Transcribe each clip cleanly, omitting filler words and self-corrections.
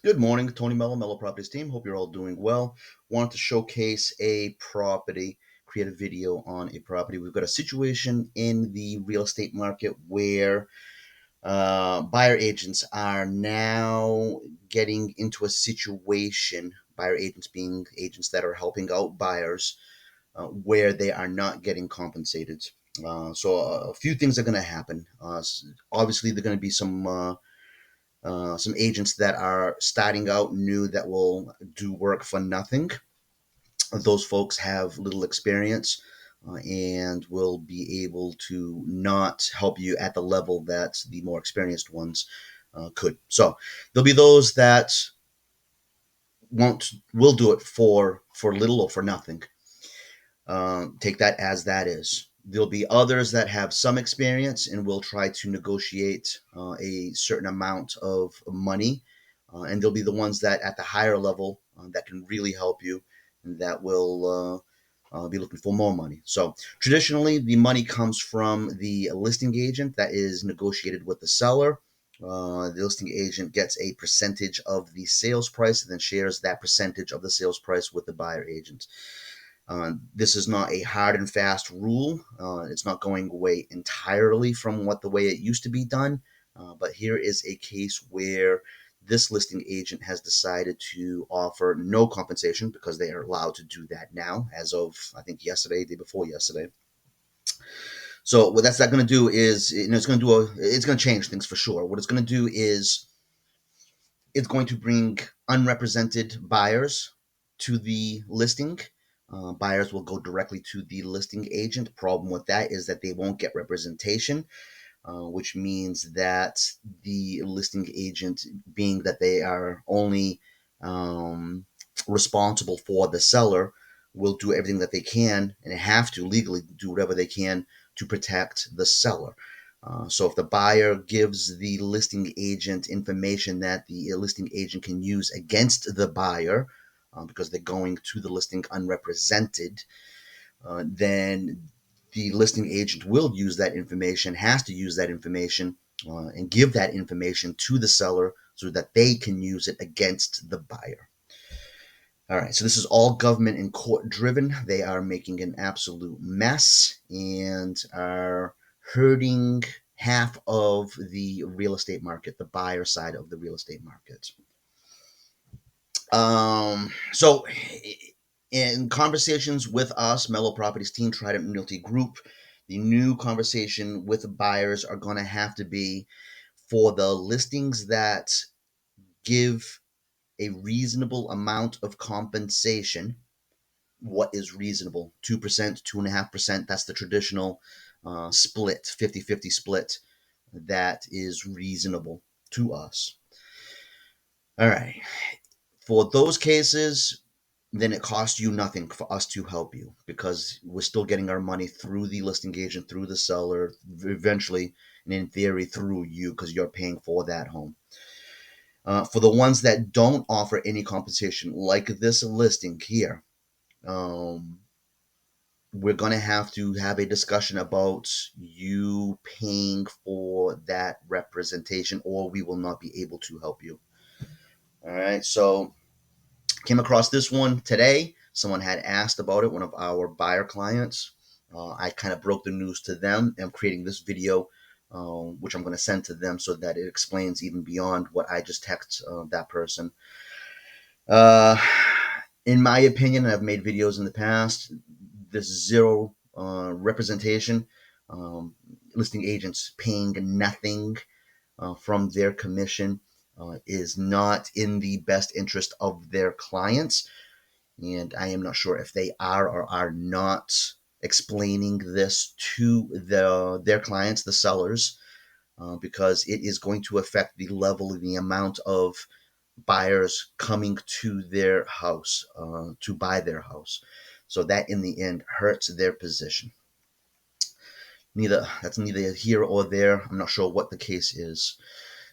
Good morning, Tony Melo, Melo Properties team. Hope you're all doing well. Wanted to showcase a property, create a video on a property. We've got a situation in the real estate market where buyer agents are now getting into a situation, buyer agents being agents that are helping out buyers, where they are not getting compensated. So a few things are going to happen. Obviously, there are going to be some agents that are starting out new that will do work for nothing. Those folks have little experience and will be able to not help you at the level that the more experienced ones could. So there'll be those that won't will do it for little or for nothing. Take that as that is. There'll be others that have some experience and will try to negotiate a certain amount of money. And there'll be the ones that at the higher level that can really help you and that will be looking for more money. So traditionally, the money comes from the listing agent that is negotiated with the seller. The listing agent gets a percentage of the sales price and then shares that percentage of the sales price with the buyer agent. This is not a hard and fast rule. It's not going away entirely from what the way it used to be done. But here is a case where this listing agent has decided to offer no compensation because they are allowed to do that now, as of I think yesterday, day before yesterday. So what that's not going to do is, it's going to change things for sure. What it's going to do is it's going to bring unrepresented buyers to the listing. Buyers will go directly to the listing agent. Problem with that is that they won't get representation, which means that the listing agent, being that they are only responsible for the seller, will do everything that they can and have to legally do whatever they can to protect the seller. So if the buyer gives the listing agent information that the listing agent can use against the buyer, because they're going to the listing unrepresented, then the listing agent will use that information, has to use that information, and give that information to the seller so that they can use it against the buyer. All right, so this is all government and court driven. They are making an absolute mess and are hurting half of the real estate market, the buyer side of the real estate market. So, in conversations with us, Melo Properties team, Trident Realty Group, the new conversation with buyers are going to have to be for the listings that give a reasonable amount of compensation. What is reasonable? 2%, 2.5%. That's the traditional split, 50-50 split. That is reasonable to us. All right. For those cases, then it costs you nothing for us to help you because we're still getting our money through the listing agent, through the seller, eventually, and in theory, through you because you're paying for that home. For the ones that don't offer any compensation, like this listing here, um, we're going to have a discussion about you paying for that representation, or we will not be able to help you. All right. So came across this one today. Someone had asked about it, one of our buyer clients. I kind of broke the news to them. I'm creating this video, which I'm going to send to them so that it explains even beyond what I just text that person. Uh, in my opinion, I've made videos in the past. This zero representation, listing agents paying nothing from their commission is not in the best interest of their clients. And I am not sure if they are or are not explaining this to their clients, the sellers, because it is going to affect the level and the amount of buyers coming to their house to buy their house. So that in the end hurts their position. That's neither here or there. I'm not sure what the case is.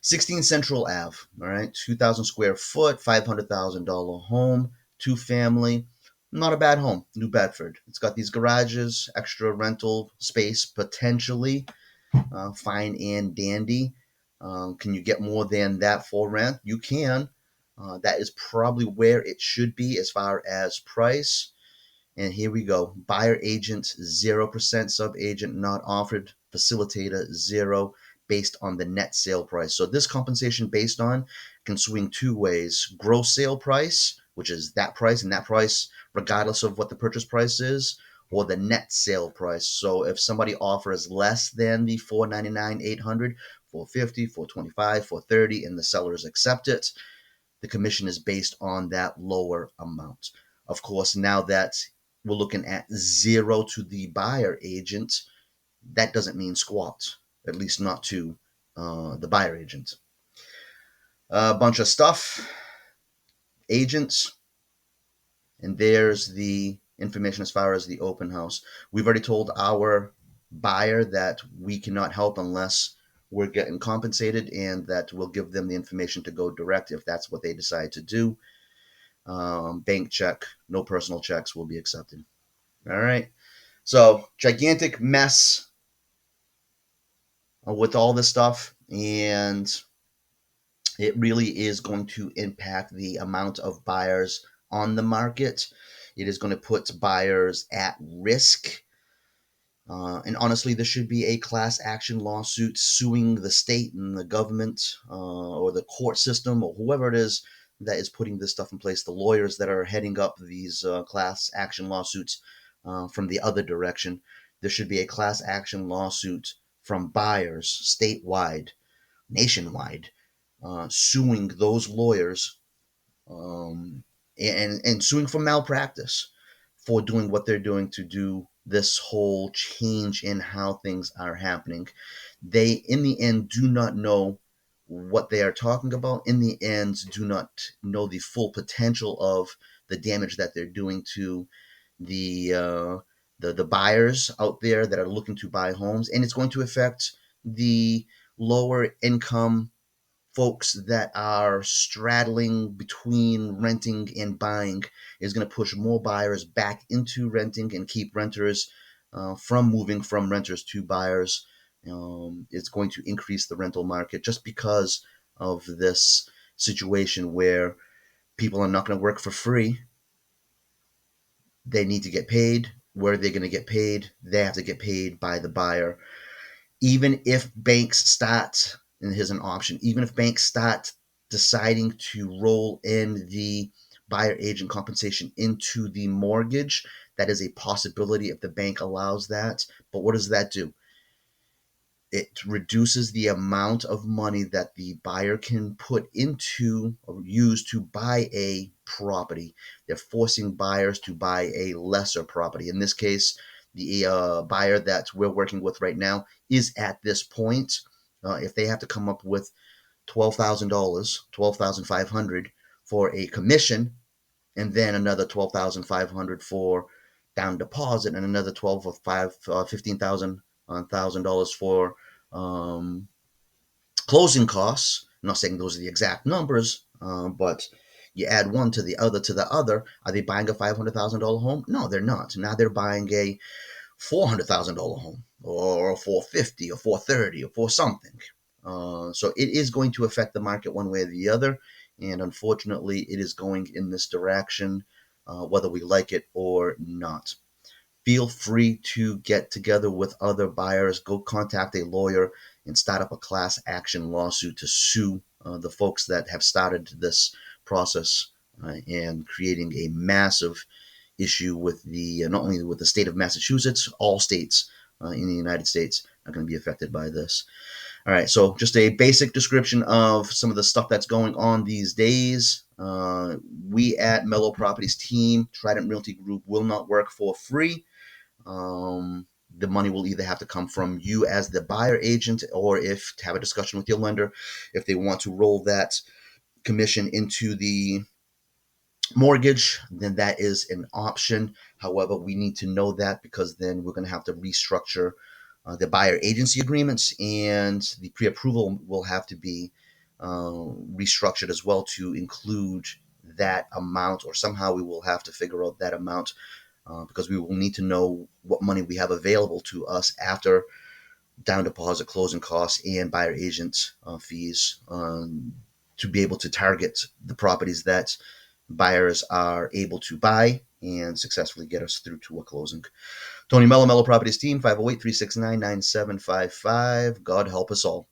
16 Central Ave, all right, 2,000 square foot, $500,000 home, two family. Not a bad home, New Bedford. It's got these garages, extra rental space potentially, fine and dandy. Can you get more than that for rent? You can. That is probably where it should be as far as price. And here we go. Buyer agent 0%, sub agent not offered, facilitator 0, based on the net sale price. So this compensation based on can swing two ways: gross sale price, which is that price and that price regardless of what the purchase price is, or the net sale price. So if somebody offers less than the 499, 800, 450, 425, 430, and the sellers accept it, the commission is based on that lower amount. Of course, now that we're looking at 0 to the buyer agent, that doesn't mean squat, at least not to the buyer agent. A bunch of stuff, agents, and there's the information as far as the open house. We've already told our buyer that we cannot help unless we're getting compensated, and that we'll give them the information to go direct if that's what they decide to do. Bank check, no personal checks will be accepted. All right. So, gigantic mess with all this stuff. And it really is going to impact the amount of buyers on the market. It is going to put buyers at risk. And honestly, there should be a class action lawsuit suing the state and the government, or the court system, or whoever it is that is putting this stuff in place. The lawyers that are heading up these class action lawsuits from the other direction. There should be a class action lawsuit from buyers statewide, nationwide, suing those lawyers, um, and suing for malpractice for doing what they're doing to do this whole change in how things are happening. They, in the end, do not know what they are talking about. In the end, do not know the full potential of the damage that they're doing to the the buyers out there that are looking to buy homes, and it's going to affect the lower income folks that are straddling between renting and buying. Is going to push more buyers back into renting and keep renters from moving from renters to buyers. It's going to increase the rental market just because of this situation where people are not going to work for free. They need to get paid. Where are they going to get paid? They have to get paid by the buyer. Even if banks start, and here's an option, even if banks start deciding to roll in the buyer agent compensation into the mortgage, that is a possibility if the bank allows that. But what does that do? It reduces the amount of money that the buyer can put into or use to buy a property. They're forcing buyers to buy a lesser property. In this case, the buyer that we're working with right now is at this point. If they have to come up with $12,000, 12,500 for a commission, and then another 12,500 for down deposit, and another 12 or 5 $15,000 for um, closing costs. I'm not saying those are the exact numbers, but you add one to the other. Are they buying a $500,000 home? No, they're not. Now they're buying a $400,000 home, or 450, or 430, or for something. So it is going to affect the market one way or the other, and unfortunately, it is going in this direction, whether we like it or not. Feel free to get together with other buyers. Go contact a lawyer and start up a class action lawsuit to sue the folks that have started this process, and creating a massive issue with the not only with the state of Massachusetts, all states in the United States are going to be affected by this. All right, so just a basic description of some of the stuff that's going on these days. We at Melo Properties team, Trident Realty Group, will not work for free. The money will either have to come from you as the buyer agent, or if to have a discussion with your lender if they want to roll that commission into the mortgage, then that is an option. However, we need to know that, because then we're going to have to restructure the buyer agency agreements, and the pre-approval will have to be restructured as well to include that amount, or somehow we will have to figure out that amount, because we will need to know what money we have available to us after down deposit, closing costs, and buyer agent fees. to be able to target the properties that buyers are able to buy and successfully get us through to a closing. Tony Mello, Mello Properties team, 508 369 9755. God help us all.